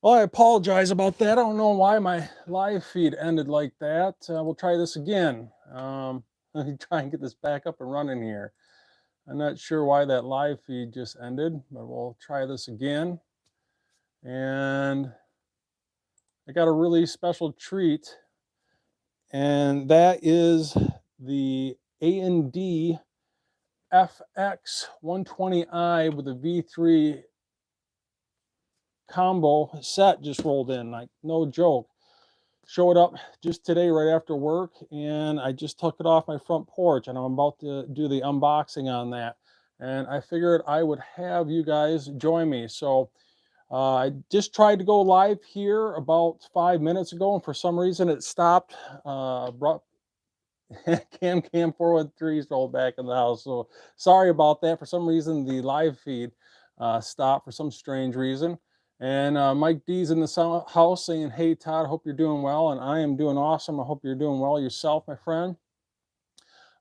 Well, I apologize about that. I don't know why my live feed ended like that. We'll try this again. Let me try and get this back up and running here. I'm not sure why that live feed just ended, but we'll try this again. And I got a really special treat, and that is the A&D FX 120i with a V3 combo set just rolled in, like no joke. Showed up just today right after work, and I just took it off my front porch, and I'm about to do the unboxing on that. And I figured I would have you guys join me. So I just tried to go live here about 5 minutes ago, and for some reason it stopped. Brought Cam 413 rolled back in the house. So sorry about that. For some reason the live feed stopped for some strange reason. And Mike D's in the house saying, "Hey Todd, hope you're doing well." And I am doing awesome. I hope you're doing well yourself, my friend.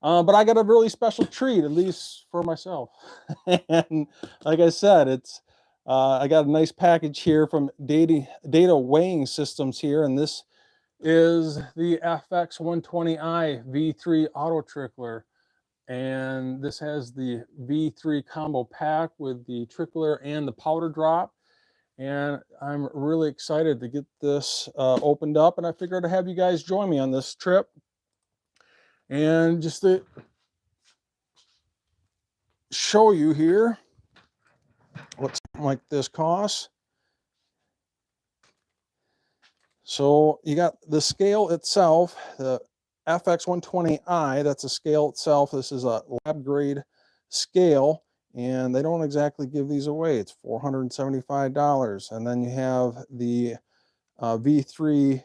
But I got a really special treat, at least for myself. And like I said, it's I got a nice package here from Data Weighing Systems here, and this is the FX 120i V3 auto trickler. And this has the V3 combo pack with the trickler and the powder drop. And I'm really excited to get this opened up, and I figured to have you guys join me on this trip. And just to show you here what something like this costs. So you got the scale itself, the FX 120i, that's a scale itself. This is a lab grade scale, and they don't exactly give these away. It's $475. And then you have the V3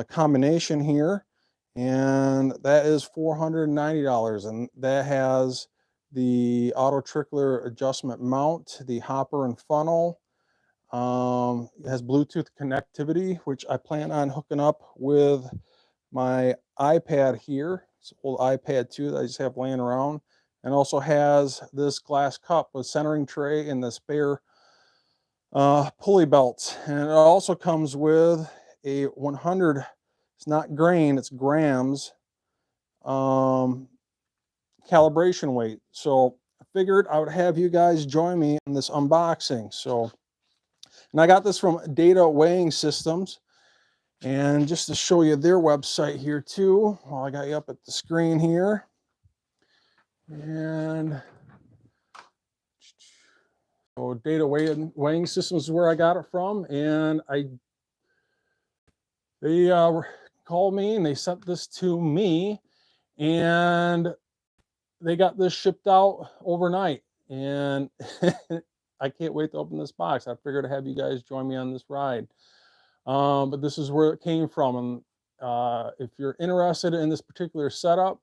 combination here, and that is $490. And that has the auto trickler adjustment mount, the hopper and funnel. It has Bluetooth connectivity, which I plan on hooking up with my iPad here. It's an old iPad 2 that I just have laying around, and also has this glass cup with centering tray and the spare pulley belts. And it also comes with a 100, it's not grain, it's grams, calibration weight. So I figured I would have you guys join me in this unboxing. So, and I got this from Data Weighing Systems. And just to show you their website here too, while I got you up at the screen here. And so Data Weighing Systems is where I got it from. And they called me and they sent this to me, and they got this shipped out overnight. And I can't wait to open this box. I figured to have you guys join me on this ride. But this is where it came from. And if you're interested in this particular setup,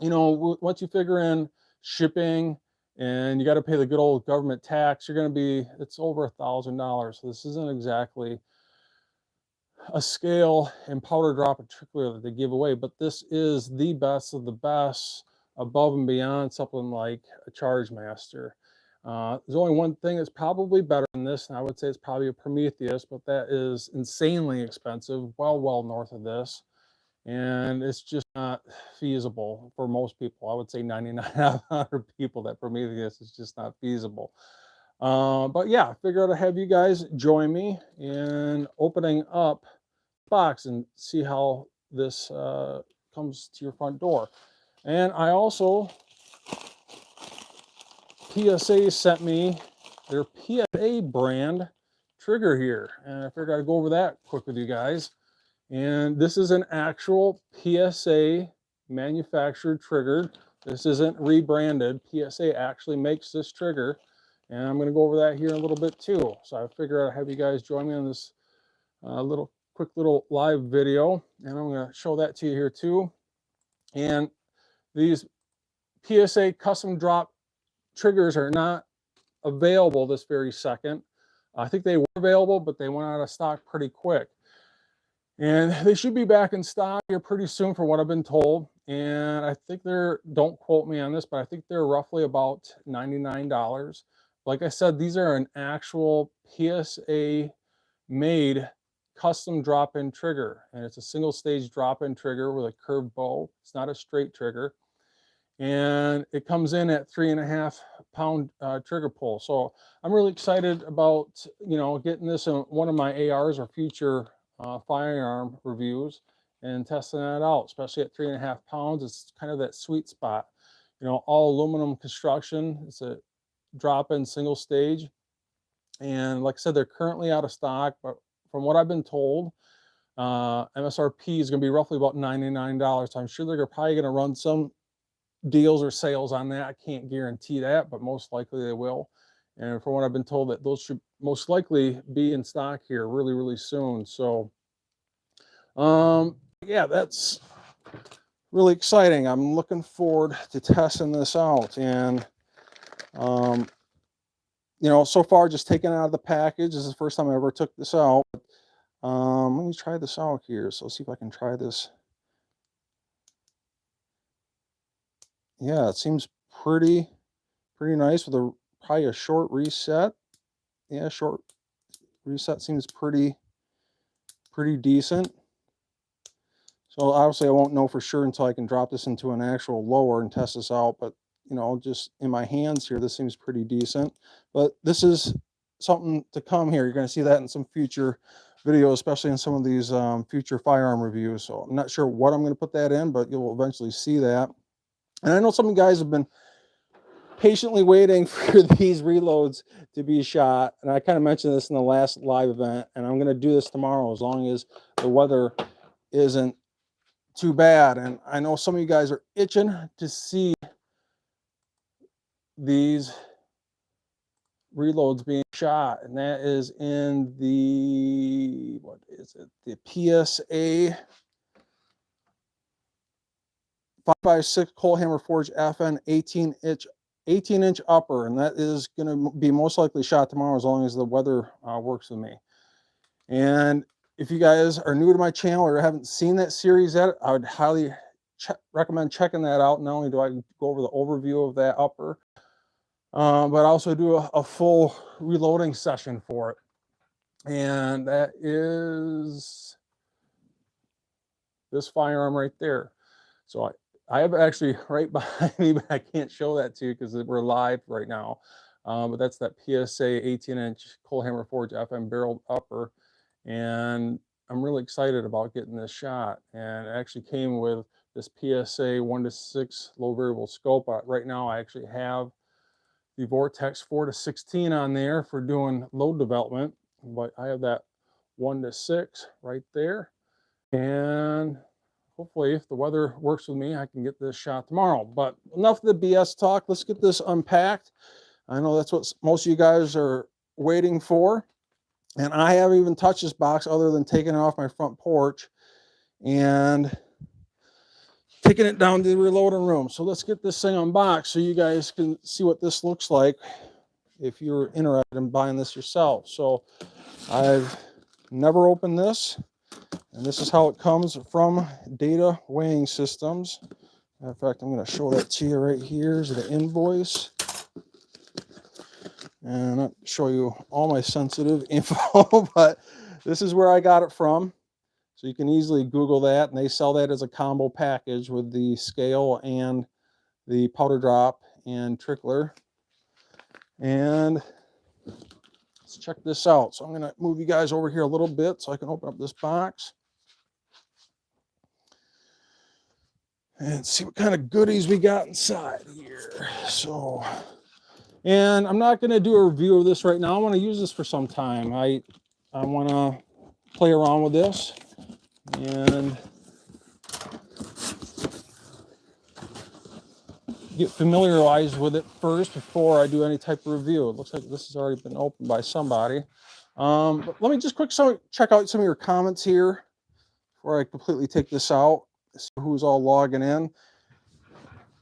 you know, once you figure in shipping and you got to pay the good old government tax, you're going to be, it's over $1,000. So this isn't exactly a scale and powder drop and trickler that they give away, but this is the best of the best, above and beyond something like a Charge Master. There's only one thing that's probably better than this, and I would say it's probably a Prometheus, but that is insanely expensive, well north of this, and it's just not feasible for most people. I would say 99 out of 100 people that Prometheus is just not feasible. But yeah, I figured I'd have you guys join me in opening up the box and see how this comes to your front door. And I also, PSA sent me their PSA brand trigger here, and I figured I'd go over that quick with you guys. And this is an actual PSA manufactured trigger. This isn't rebranded. PSA actually makes this trigger, and I'm going to go over that here in a little bit too. So I figured I'd have you guys join me on this quick little live video, and I'm going to show that to you here too. And these PSA custom drop triggers are not available this very second. I think they were available, but they went out of stock pretty quick. And they should be back in stock here pretty soon for what I've been told. And I think they're, don't quote me on this, but I think they're roughly about $99. Like I said, these are an actual PSA made custom drop-in trigger, and it's a single stage drop-in trigger with a curved bow. It's not a straight trigger, and it comes in at 3.5 pound trigger pull. So I'm really excited about, you know, getting this in one of my ARs or future firearm reviews and testing that out, especially at 3.5 pounds. It's kind of that sweet spot, you know, all aluminum construction. It's a drop-in single stage, and like I said, they're currently out of stock, but from what I've been told, MSRP is going to be roughly about $99. So I'm sure they're probably going to run some deals or sales on that. I can't guarantee that, but most likely they will. And from what I've been told, that those should most likely be in stock here really, really soon. So, yeah, that's really exciting. I'm looking forward to testing this out. And, you know, so far just taking it out of the package. This is the first time I ever took this out. Let me try this out here. So let's see if I can try this. Yeah, it seems pretty nice with probably a short reset. Yeah, short reset seems pretty decent. So obviously I won't know for sure until I can drop this into an actual lower and test this out. But, you know, just in my hands here, this seems pretty decent. But this is something to come here. You're going to see that in some future videos, especially in some of these future firearm reviews. So I'm not sure what I'm going to put that in, but you'll eventually see that. And I know some of you guys have been patiently waiting for these reloads to be shot. And I kind of mentioned this in the last live event, and I'm going to do this tomorrow as long as the weather isn't too bad. And I know some of you guys are itching to see these reloads being shot, and that is in the, what is it, the PSA 5.56 Cold Hammer Forge FN 18-inch upper, and that is going to be most likely shot tomorrow as long as the weather works with me. And if you guys are new to my channel or haven't seen that series yet, I would highly recommend checking that out. Not only do I go over the overview of that upper, but I also do a full reloading session for it. And that is this firearm right there. So I have actually right behind me, but I can't show that to you because we're live right now. But that's that PSA 18-inch Cold Hammer Forge FM barreled upper. And I'm really excited about getting this shot. And it actually came with this PSA 1:6 low variable scope. Right now I actually have the Vortex 4-16 on there for doing load development, but I have that 1:6 right there. And hopefully if the weather works with me, I can get this shot tomorrow. But enough of the BS talk. Let's get this unpacked. I know that's what most of you guys are waiting for. And I haven't even touched this box other than taking it off my front porch and taking it down to the reloading room. So let's get this thing unboxed so you guys can see what this looks like if you're interested in buying this yourself. So I've never opened this, and this is how it comes from Data Weighing Systems. Matter of fact, I'm going to show that to you right here. Here's the invoice. And I'll show you all my sensitive info, but this is where I got it from. So you can easily Google that, and they sell that as a combo package with the scale and the powder drop and trickler. And let's check this out. So I'm going to move you guys over here a little bit so I can open up this box and see what kind of goodies we got inside here. So, and I'm not going to do a review of this right now. I want to use this for some time. I want to play around with this and get familiarized with it first before I do any type of review. It looks like this has already been opened by somebody. But let me just check out some of your comments here before I completely take this out. See who's all logging in.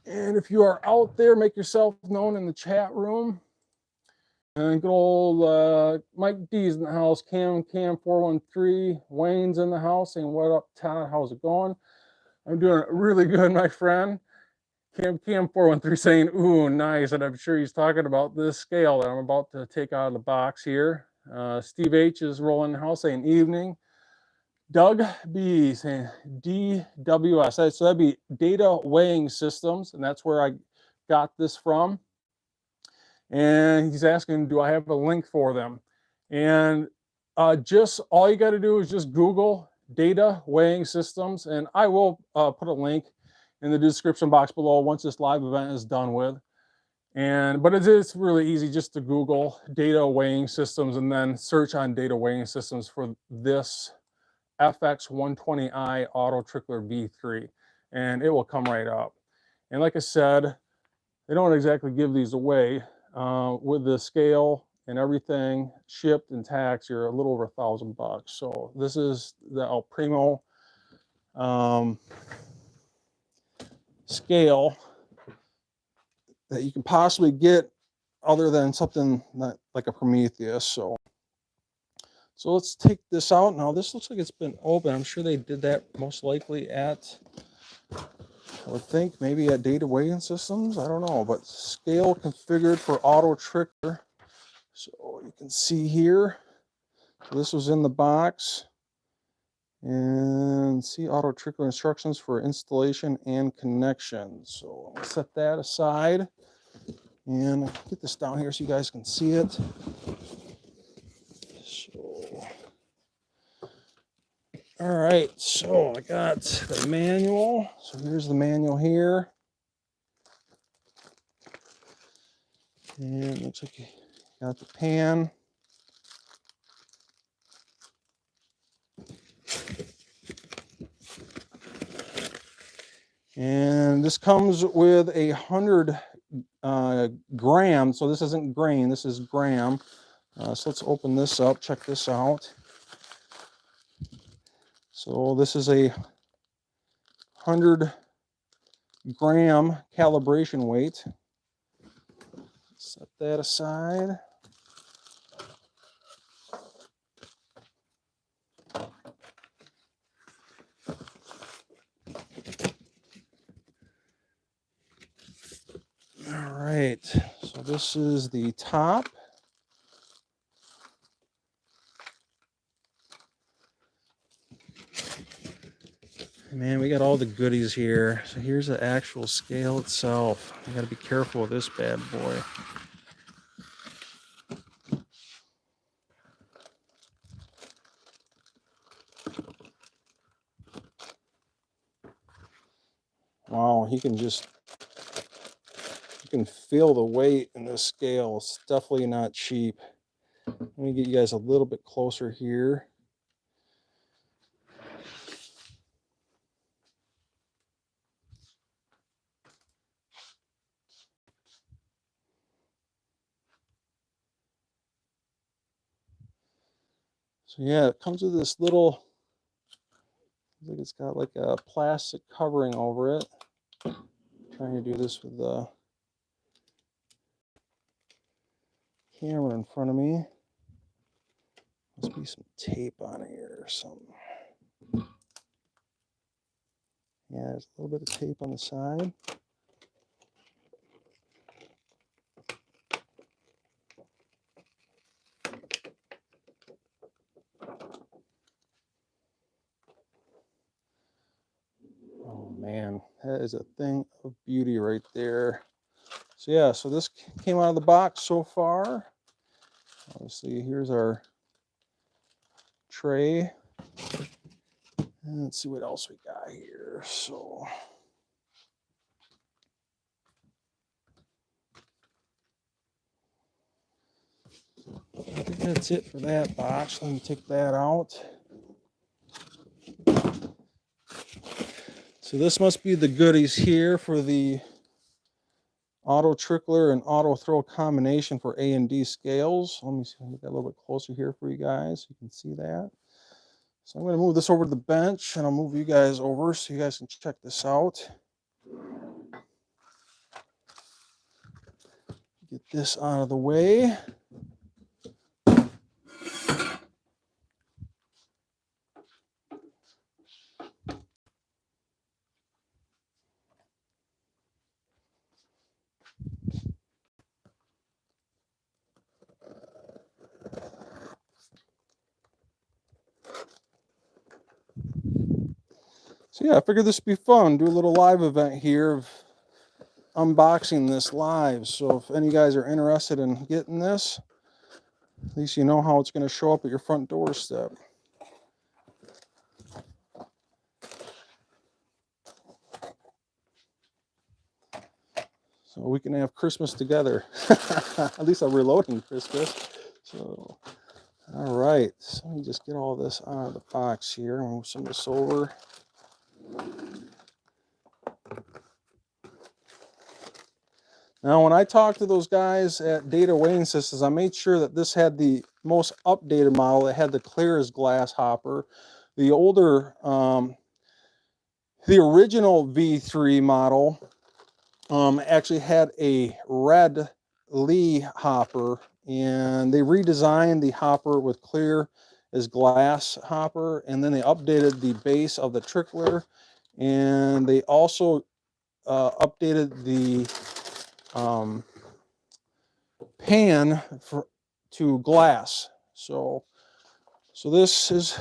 And if you are out there, make yourself known in the chat room. And good old Mike D's in the house. Cam 413. Wayne's in the house saying, "What up, Todd? How's it going?" I'm doing really good, my friend. Cam 413 saying, "Ooh, nice." And I'm sure he's talking about this scale that I'm about to take out of the box here. Steve H is rolling in the house saying evening. Doug B saying DWS. So that'd be data weighing systems, and that's where I got this from. And he's asking, do I have a link for them? And just all you got to do is just Google data weighing systems, and I will put a link in the description box below once this live event is done with. But it's really easy just to Google data weighing systems and then search on data weighing systems for this FX 120i Auto Trickler V3, and it will come right up. And like I said, they don't exactly give these away. With the scale and everything shipped and taxed, you're a little over $1,000. So this is the El Primo scale that you can possibly get other than something like a Prometheus. So let's take this out. Now this looks like it's been open. I'm sure they did that most likely at, I would think, maybe at data weighing systems. I don't know, but scale configured for Auto Trickler. So you can see here, this was in the box. And see Auto Trickler instructions for installation and connection. So I'll set that aside and get this down here so you guys can see it. So, all right, so I got the manual. So here's the manual here. And looks like you got the pan. And this comes with 100 gram. So this isn't grain, this is gram. So let's open this up, check this out. So this is a 100 gram calibration weight. Set that aside. All right, so this is the top. Man, we got all the goodies here. So here's the actual scale itself. You got to be careful with this bad boy. Wow, you can feel the weight in this scale. It's definitely not cheap. Let me get you guys a little bit closer here. So yeah, it comes with this little, I think it's got like a plastic covering over it. I'm trying to do this with the camera in front of me. Must be some tape on here or something. Yeah, there's a little bit of tape on the side. Oh man, that is a thing of beauty right there. So yeah, so this came out of the box so far. Obviously, here's our tray. And let's see what else we got here. So I think that's it for that box. Let me take that out. So this must be the goodies here for the Auto Trickler and Auto Throw combination for A&D scales. Let me see, get that a little bit closer here for you guys. You can see that. So I'm going to move this over to the bench, and I'll move you guys over so you guys can check this out. Get this out of the way. So yeah, I figured this would be fun. Do a little live event here of unboxing this live. So if any of you guys are interested in getting this, at least you know how it's going to show up at your front doorstep. So we can have Christmas together. At least I'm reloading Christmas. So, all right. So let me just get all this out of the box here. Move some of this over. Now, when I talked to those guys at Data Weighing Systems, I made sure that this had the most updated model. It had the clear as glass hopper. The older, the original V3 model actually had a red Lee hopper, and they redesigned the hopper with clear as glass hopper, and then they updated the base of the trickler, and they also updated the pan to glass. So this is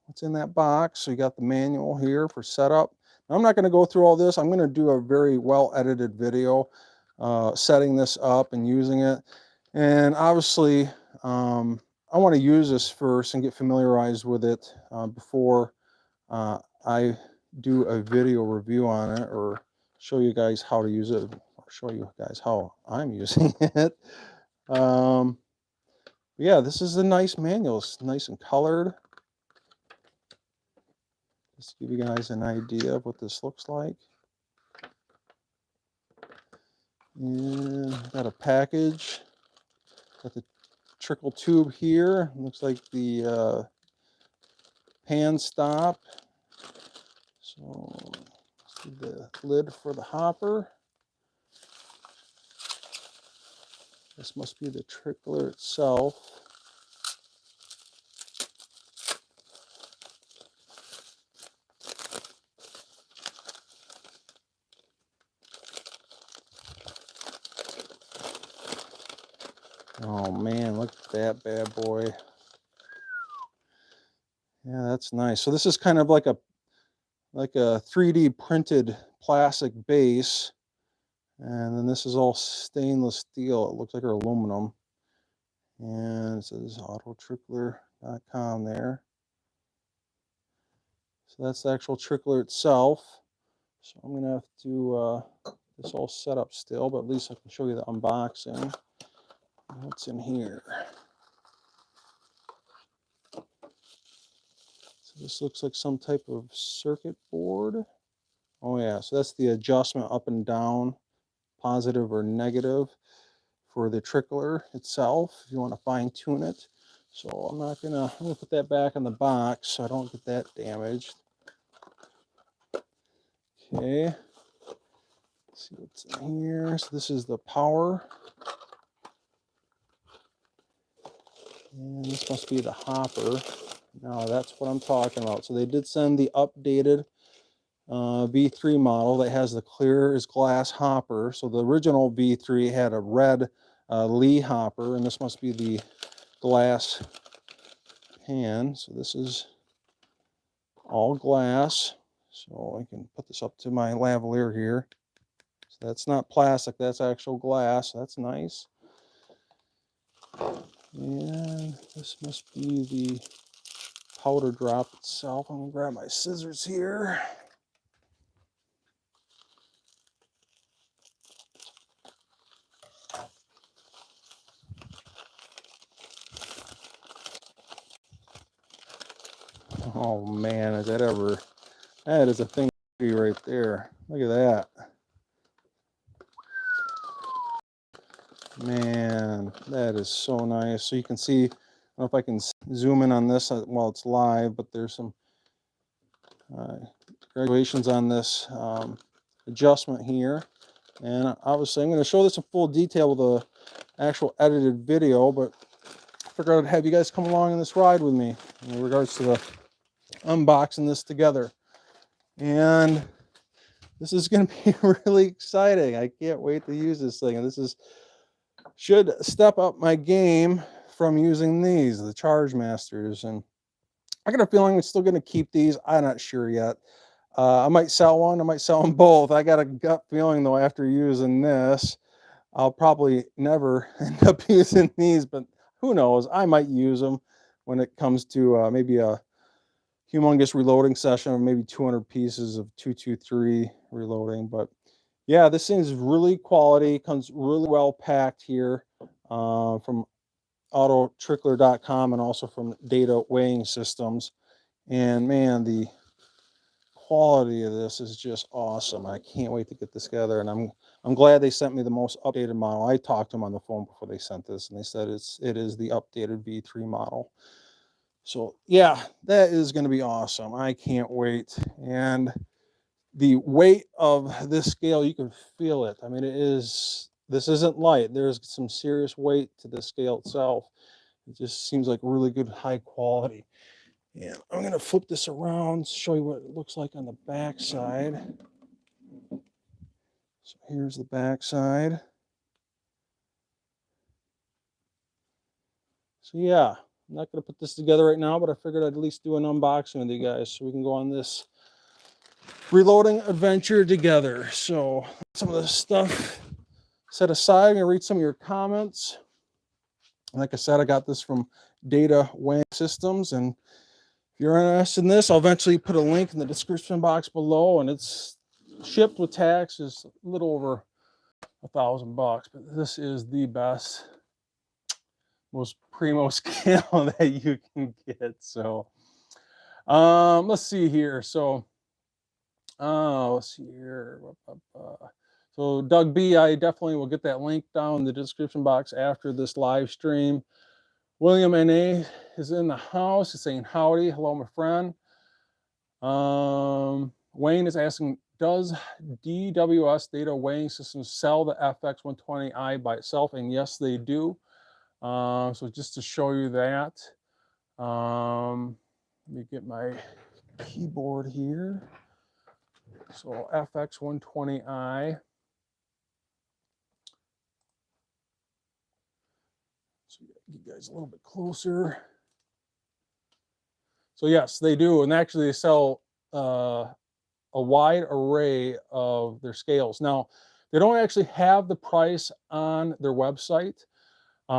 what's in that box. So you got the manual here for setup. Now, I'm not going to go through all this. I'm going to do a very well edited video setting this up and using it. And obviously I want to use this first and get familiarized with it before I do a video review on it or show you guys how to use it, or show you guys how I'm using it. Yeah, this is a nice manual. It's nice and colored. Just to give you guys an idea of what this looks like. And got a package. Got the trickle tube here. Looks like the pan stop. So let's do the lid for the hopper. This must be the trickler itself. Oh man, look at that bad boy. Yeah, that's nice. So this is kind of like a 3D printed plastic base. And then this is all stainless steel. It looks like or aluminum. And it says autotrickler.com there. So that's the actual trickler itself. So I'm going to have to this all set up still, but at least I can show you the unboxing. What's in here? So this looks like some type of circuit board. Oh yeah, so that's the adjustment up and down, positive or negative for the trickler itself, if you want to fine tune it. So I'm gonna put that back in the box so I don't get that damaged. Okay, let's see what's in here. So this is the power. And this must be the hopper. Now that's what I'm talking about. So they did send the updated V3 model that has the clear as glass hopper. So the original V3 had a red Lee hopper, and this must be the glass pan. So this is all glass. So I can put this up to my lavalier here. So that's not plastic, that's actual glass. That's nice. And this must be the powder drop itself. I'm gonna grab my scissors here. Oh man, is that ever, that is a thing right there. Look at that. Man, that is so nice. So you can see, I don't know if I can zoom in on this while it's live, but there's some graduations on this adjustment here. And obviously I'm going to show this in full detail with the actual edited video, but I figured I'd have you guys come along on this ride with me in regards to the unboxing this together. And this is going to be really exciting. I can't wait to use this thing. And this should step up my game from using these, the Charge Masters. And I got a feeling I'm still going to keep these. I'm not sure yet. I might sell one. I might sell them both. I got a gut feeling though, after using this, I'll probably never end up using these, but who knows? I might use them when it comes to maybe a humongous reloading session of maybe 200 pieces of 223 reloading. But yeah, this thing is really quality, comes really well packed here from autotrickler.com and also from Data Weighing Systems. And man, the quality of this is just awesome. I can't wait to get this together, and I'm glad they sent me the most updated model. I talked to them on the phone before they sent this, and they said it is the updated V3 model. So yeah, that is going to be awesome. I can't wait. And the weight of this scale, you can feel it. I mean, this isn't light. There's some serious weight to the scale itself. It just seems like really good, high quality. And I'm going to flip this around, show you what it looks like on the back side. So here's the back side. So yeah, I'm not going to put this together right now, but I figured I'd at least do an unboxing with you guys so we can go on this reloading adventure together. So some of the stuff set aside. I'm going to read some of your comments. Like I said, I got this from Data Weighing Systems, and if you're interested in this, I'll eventually put a link in the description box below, and it's shipped with tax is a little over $1,000, but this is the best, most primo scale that you can get. So let's see here. So let's see here. So Doug B, I definitely will get that link down in the description box after this live stream. William NA is in the house. He's saying howdy. Hello, my friend. Wayne is asking, does DWS Data Weighing Systems sell the FX120i by itself? And yes, they do. So just to show you that, let me get my keyboard here. So FX120i. So get you guys a little bit closer. So yes, they do, and actually they sell a wide array of their scales. Now, they don't actually have the price on their website.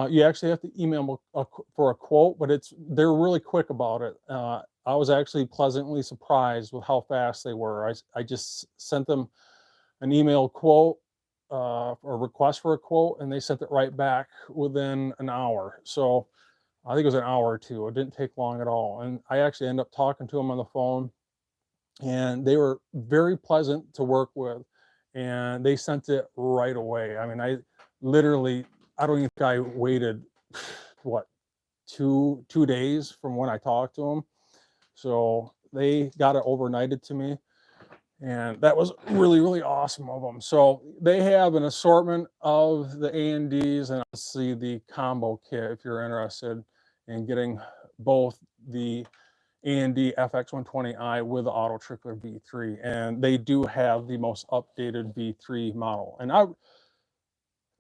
You actually have to email them for a quote, but they're really quick about it. I was actually pleasantly surprised with how fast they were. I just sent them an email quote or request for a quote, and they sent it right back within an hour. So I think it was an hour or two. It didn't take long at all. And I actually ended up talking to them on the phone, and they were very pleasant to work with, and they sent it right away. I mean, I don't even think I waited, what, two days from when I talked to them. So they got it overnighted to me, and that was really, really awesome of them. So they have an assortment of the A&Ds, and I'll see the combo kit if you're interested in getting both the A&D FX120i with the Auto Trickler V3. And they do have the most updated V3 model. And I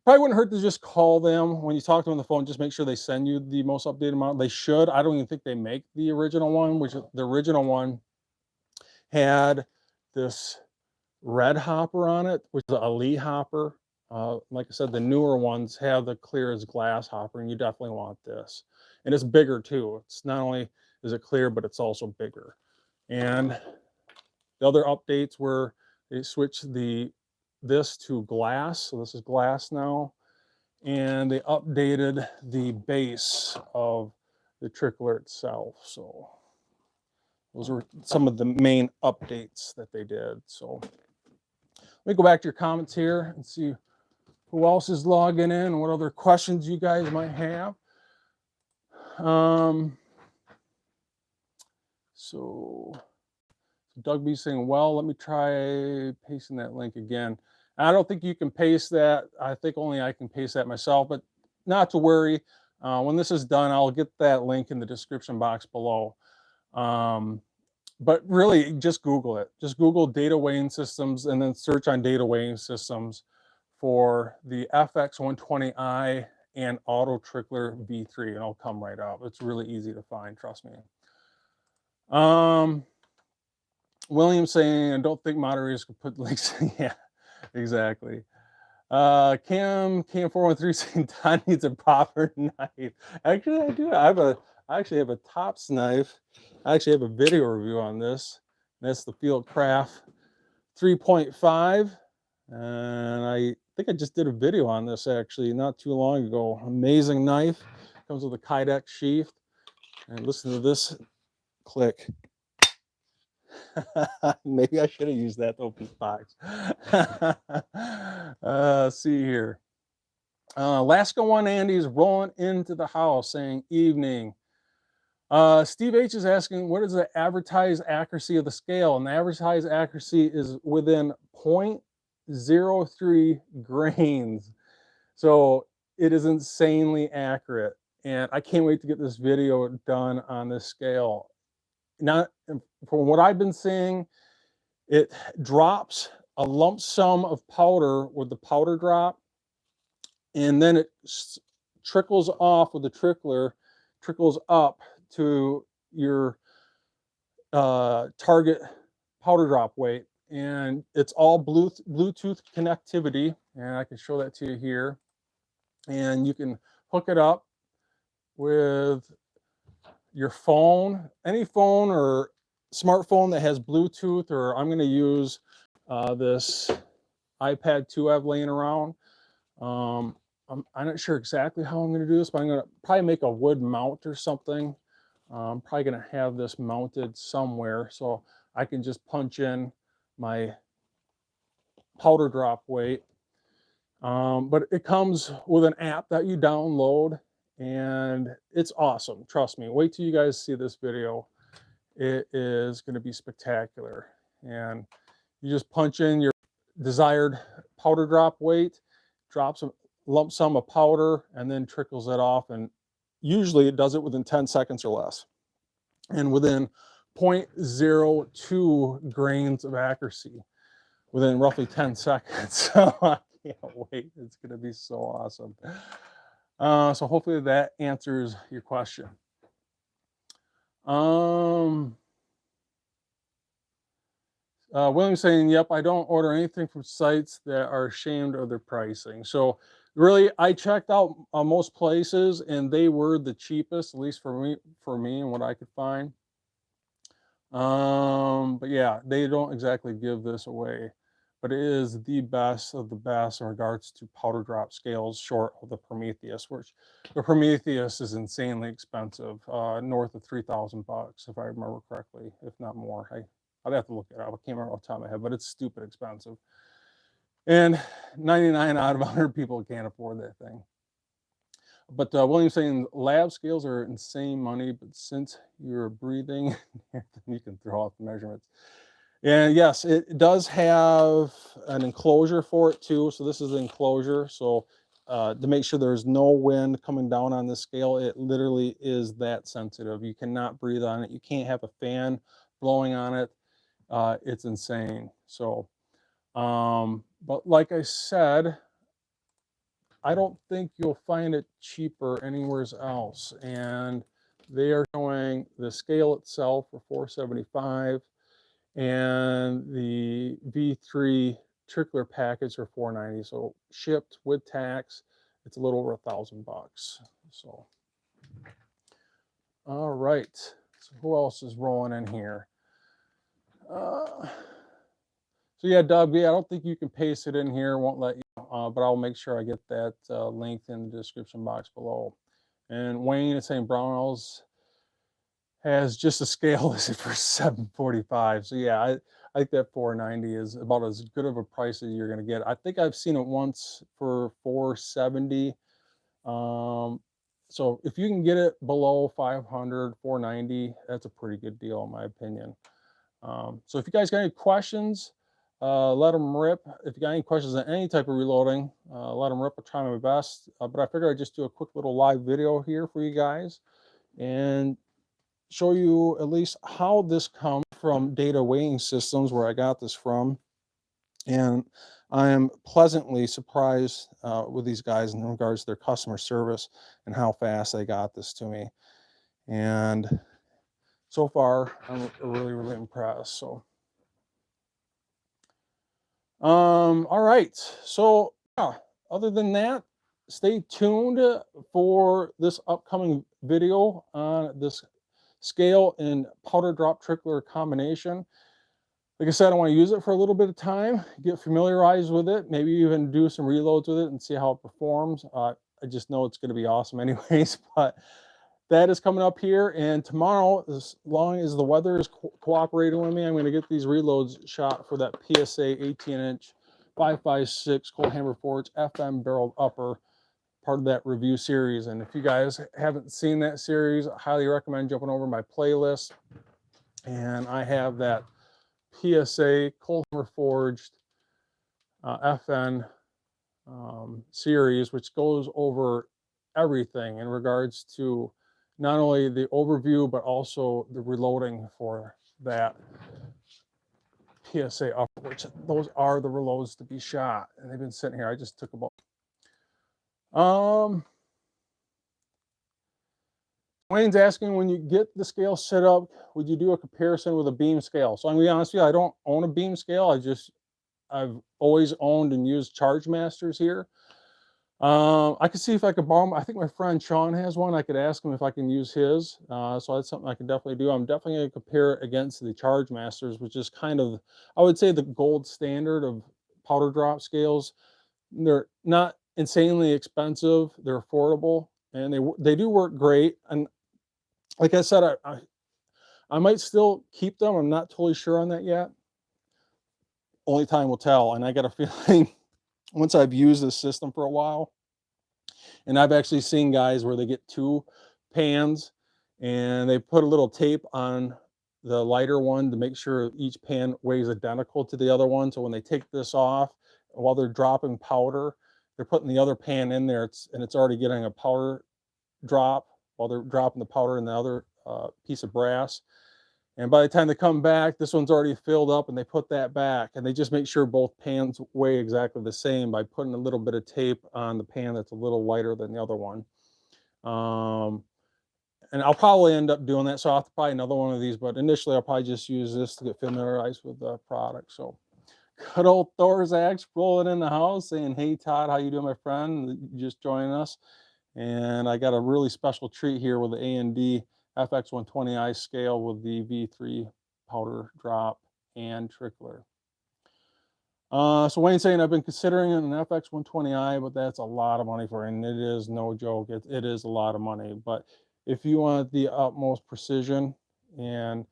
probably wouldn't hurt to just call them when you talk to them on the phone, just make sure they send you the most updated model. They should. I don't even think they make the original one, which the original one had this red hopper on it, which is a Lee hopper. Like I said, the newer ones have the clear as glass hopper, and you definitely want this. And it's bigger too. It's not only is it clear, but it's also bigger. And the other updates were they switched this to glass. So this is glass now. And they updated the base of the trickler itself. So those were some of the main updates that they did. So let me go back to your comments here and see who else is logging in and what other questions you guys might have. So Doug B saying, well, let me try pasting that link again. I don't think you can paste that. I think only I can paste that myself, but not to worry. When this is done, I'll get that link in the description box below. But really, just Google it. Just Google data weighing systems and then search on data weighing systems for the FX120i and Auto Trickler V3, and it'll come right up. It's really easy to find, trust me. William saying, I don't think moderators could put links. Yeah, exactly. Cam 413 saying Don needs a proper knife. Actually, I do. I actually have a tops knife. I actually have a video review on this. That's the Fieldcraft 3.5. And I think I just did a video on this actually not too long ago. Amazing knife. Comes with a Kydex sheath. And listen to this click. Maybe I should have used that to open the box. See here. Alaska One Andy's rolling into the house saying evening. Steve H is asking, what is the advertised accuracy of the scale? And the advertised accuracy is within 0.03 grains. So it is insanely accurate. And I can't wait to get this video done on this scale. Not from what I've been seeing, it drops a lump sum of powder with the powder drop, and then it trickles off with the trickler, trickles up to your target powder drop weight. And it's all Bluetooth connectivity, and I can show that to you here. And you can hook it up with your phone, any phone or smartphone that has Bluetooth, or I'm going to use this iPad 2 I have laying around. I'm not sure exactly how I'm going to do this, but I'm going to probably make a wood mount or something. I'm probably going to have this mounted somewhere so I can just punch in my powder drop weight. But it comes with an app that you download, and it's awesome. Trust me. Wait till you guys see this video. It is going to be spectacular. And you just punch in your desired powder drop weight, drops a lump sum of powder, and then trickles it off. And usually it does it within 10 seconds or less. And within 0.02 grains of accuracy within roughly 10 seconds. So I can't wait. It's going to be so awesome. So hopefully that answers your question. William saying, yep, I don't order anything from sites that are ashamed of their pricing. So really, I checked out most places, and they were the cheapest, at least for me and what I could find. But yeah, they don't exactly give this away, but it is the best of the best in regards to powder drop scales, short of the Prometheus, which the Prometheus is insanely expensive, north of $3,000 if I remember correctly, if not more. I'd have to look it up. I can't remember off the top of my head, but it's stupid expensive. And 99 out of 100 people can't afford that thing. But William's saying lab scales are insane money, but since you're breathing, you can throw off the measurements. And yes, it does have an enclosure for it too. So this is the enclosure. So to make sure there's no wind coming down on this scale, it literally is that sensitive. You cannot breathe on it. You can't have a fan blowing on it. It's insane. So, but like I said, I don't think you'll find it cheaper anywhere else. And they are showing the scale itself for $475 and the V3 trickler package for $490. So shipped with tax, it's a little over $1,000. So, all right. So who else is rolling in here? So yeah, Doug, yeah, I don't think you can paste it in here. It won't let you, but I'll make sure I get that linked in the description box below. And Wayne is saying Brownells has just a scale listed for $745. So yeah, I think that $490 is about as good of a price as you're going to get. I think I've seen it once for $470. So if you can get it below $500, $490, that's a pretty good deal in my opinion. So if you guys got any questions, let them rip. If you got any questions on any type of reloading, let them rip. I'll try my best. But I figured I'd just do a quick little live video here for you guys and show you at least how this comes from Data Weighing Systems, where I got this from. And I am pleasantly surprised with these guys in regards to their customer service and how fast they got this to me. And so far, I'm really, really impressed. So All right. So yeah, other than that, stay tuned for this upcoming video on this scale and powder drop trickler combination. Like I said, I want to use it for a little bit of time, get familiarized with it, maybe even do some reloads with it and see how it performs. I just know it's going to be awesome anyways, but that is coming up here. And tomorrow, as long as the weather is cooperating with me, I'm going to get these reloads shot for that PSA 18-inch 5.56 Cold Hammer Forge FM barreled upper, part of that review series. And if you guys haven't seen that series, I highly recommend jumping over my playlist. And I have that PSA Cold Hammer Forged FN series, which goes over everything in regards to not only the overview, but also the reloading for that PSA upper, which those are the reloads to be shot. And they've been sitting here. I just took about Wayne's asking, when you get the scale set up, would you do a comparison with a beam scale? So I'm gonna be honest with you, I don't own a beam scale. I've always owned and used Charge Masters here. I could see if I could borrow. I think my friend Sean has one. I could ask him if I can use his. So that's something I can definitely do. I'm definitely going to compare it against the Charge Masters, which is kind of, I would say, the gold standard of powder drop scales. They're not insanely expensive. They're affordable, and they do work great. And like I said, I might still keep them. I'm not totally sure on that yet. Only time will tell. And I got a feeling once I've used this system for a while, and I've actually seen guys where they get two pans and they put a little tape on the lighter one to make sure each pan weighs identical to the other one. So when they take this off, while they're dropping powder, they're putting the other pan in there, and it's already getting a powder drop while they're dropping the powder in the other piece of brass. And by the time they come back, this one's already filled up, and they put that back, and they just make sure both pans weigh exactly the same by putting a little bit of tape on the pan that's a little lighter than the other one. And I'll probably end up doing that. So I'll have to buy another one of these, but initially I'll probably just use this to get familiarized with the product. So good old Thorzax rolling in the house saying, hey, Todd, how you doing, my friend? You just joining us. And I got a really special treat here with the A&D FX 120i scale with the V3 powder drop and trickler. So Wayne's saying, I've been considering an FX 120i, but that's a lot of money for it. And it is no joke. It is a lot of money. But if you want the utmost precision and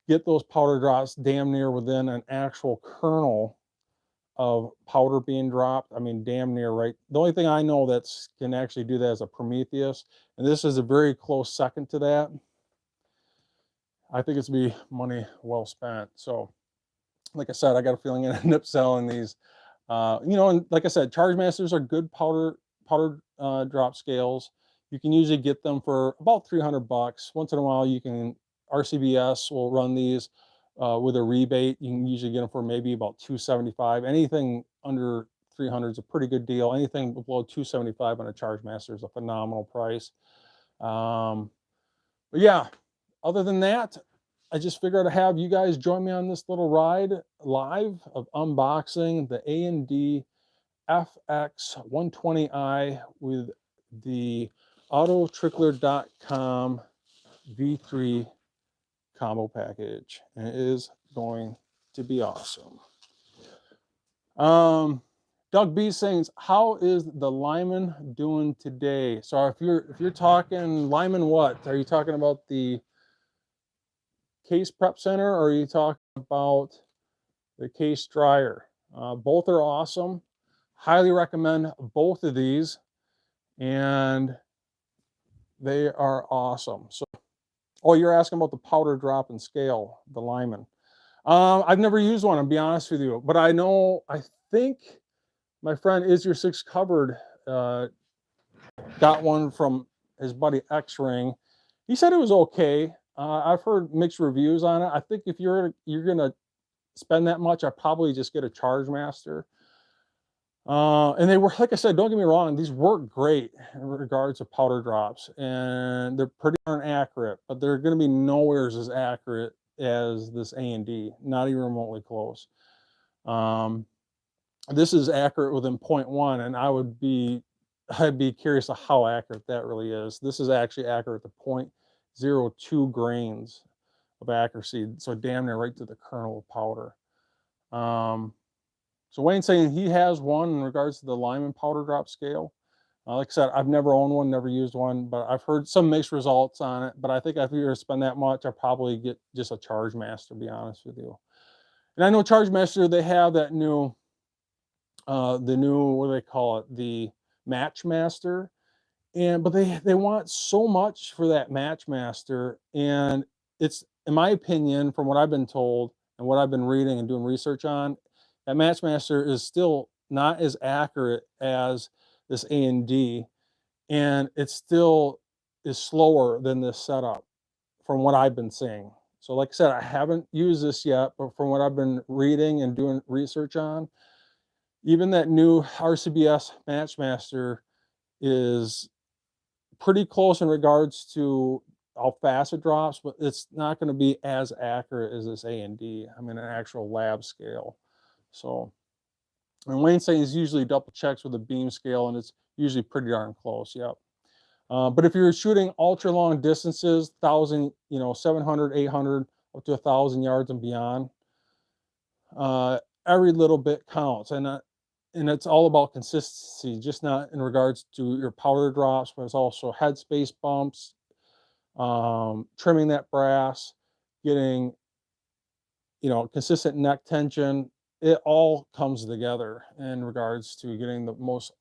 get those powder drops damn near within an actual kernel of powder being dropped, I mean, damn near right. The only thing I know that can actually do that is a Prometheus, and this is a very close second to that. I think it's be money well spent. So, like I said, I got a feeling I end up selling these. And like I said, Charge Masters are good powder drop scales. You can usually get them for about $300. Once in a while, you can, RCBS will run these with a rebate. You can usually get them for maybe about $275. Anything under 300 is a pretty good deal. Anything below $275 on a Charge Master is a phenomenal price. But yeah, other than that, I just figured to have you guys join me on this little ride live of unboxing the A&D FX 120i with the autotrickler.com V3 combo package. And it is going to be awesome. Doug B saying, how is the Lyman doing today? So if you're talking Lyman, what are you talking about, the case prep center, or are you talking about the case dryer? Both are awesome. Highly recommend both of these, and they are awesome. So, oh, you're asking about the powder drop and scale, the Lyman. I've never used one, I'll be honest with you, but I think my friend Is Your Six Covered got one from his buddy X-Ring. He said it was okay. I've heard mixed reviews on it. I think if you're gonna spend that much, I'd probably just get a Charge Master. And they were, like I said, don't get me wrong, these work great in regards to powder drops, and they're pretty darn accurate, but they're going to be nowhere as accurate as this A&D, not even remotely close. this is accurate within 0.1, and I'd be curious of how accurate that really is. This is actually accurate to 0.02 grains of accuracy, so damn near right to the kernel of powder. So Wayne's saying he has one in regards to the Lyman powder drop scale. Like I said, I've never owned one, never used one, but I've heard some mixed results on it. But I think if you were to spend that much, I'd probably get just a Charge Master, to be honest with you. And I know Charge Master, they have that new, the new, what do they call it? The Match Master. But they want so much for that Match Master. And it's, in my opinion, from what I've been told and what I've been reading and doing research on, that Match Master is still not as accurate as this A&D, and it still is slower than this setup from what I've been seeing. So like I said, I haven't used this yet, but from what I've been reading and doing research on, even that new RCBS Matchmaster is pretty close in regards to how fast it drops, but it's not going to be as accurate as this A&D. I mean, an actual lab scale. So, and Wayne's saying he's usually double checks with a beam scale, and it's usually pretty darn close. Yep. But if you're shooting ultra long distances, 1,000, 700, 800, up to 1,000 yards and beyond, every little bit counts. And it's all about consistency, just not in regards to your powder drops, but it's also headspace bumps, trimming that brass, getting, consistent neck tension. It all comes together in regards to getting the most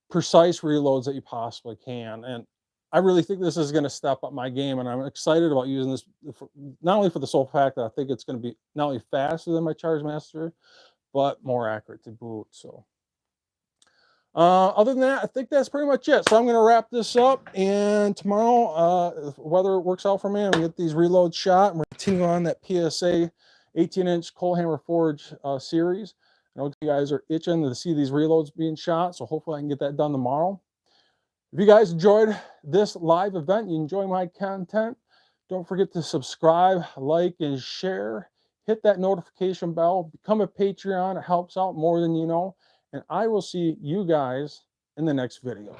precise reloads that you possibly can. And I really think this is going to step up my game, and I'm excited about using this not only for the sole fact that I think it's going to be not only faster than my Charge Master, but more accurate to boot. So other than that, I think that's pretty much it. So I'm going to wrap this up, and tomorrow, if weather works out for me, I'm going to get these reloads shot, and we're continuing on that PSA 18-inch Coal Hammer Forge series. I know you guys are itching to see these reloads being shot, so hopefully I can get that done tomorrow. If you guys enjoyed this live event, you enjoy my content, don't forget to subscribe, like, and share. Hit that notification bell. Become a Patreon. It helps out more than you know. And I will see you guys in the next video.